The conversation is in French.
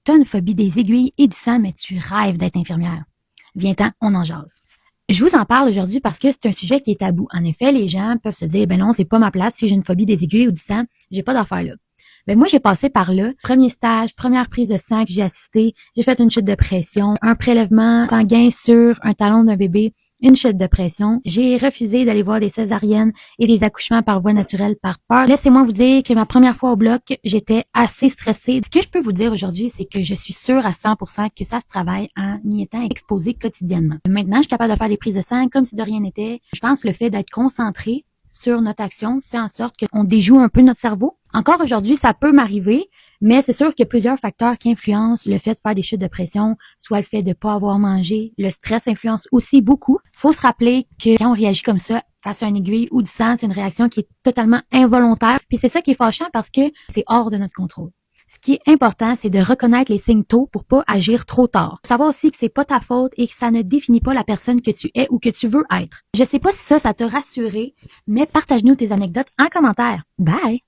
t'as une phobie des aiguilles et du sang, mais tu rêves d'être infirmière. Viens-t'en, on en jase. Je vous en parle aujourd'hui parce que c'est un sujet qui est tabou. En effet, les gens peuvent se dire, ben non, c'est pas ma place, si j'ai une phobie des aiguilles ou du sang, j'ai pas d'affaire là. Ben moi, j'ai passé par là. Premier stage, première prise de sang que j'ai assisté, j'ai fait une chute de pression, un prélèvement sanguin sur un talon d'un bébé, une chute de pression. J'ai refusé d'aller voir des césariennes et des accouchements par voie naturelle par peur. Laissez-moi vous dire que ma première fois au bloc, j'étais assez stressée. Ce que je peux vous dire aujourd'hui, c'est que je suis sûre à 100% que ça se travaille en y étant exposé quotidiennement. Maintenant, je suis capable de faire des prises de sang comme si de rien n'était. Je pense que le fait d'être concentré sur notre action fait en sorte qu'on déjoue un peu notre cerveau. Encore aujourd'hui, ça peut m'arriver, mais c'est sûr qu'il y a plusieurs facteurs qui influencent le fait de faire des chutes de pression, soit le fait de ne pas avoir mangé. Le stress influence aussi beaucoup. Il faut se rappeler que quand on réagit comme ça face à une aiguille ou du sang, c'est une réaction qui est totalement involontaire. Puis c'est ça qui est fâchant parce que c'est hors de notre contrôle. Ce qui est important, c'est de reconnaître les signes tôt pour pas agir trop tard. Savoir aussi que c'est pas ta faute et que ça ne définit pas la personne que tu es ou que tu veux être. Je sais pas si ça t'a rassuré, mais partage-nous tes anecdotes en commentaire. Bye!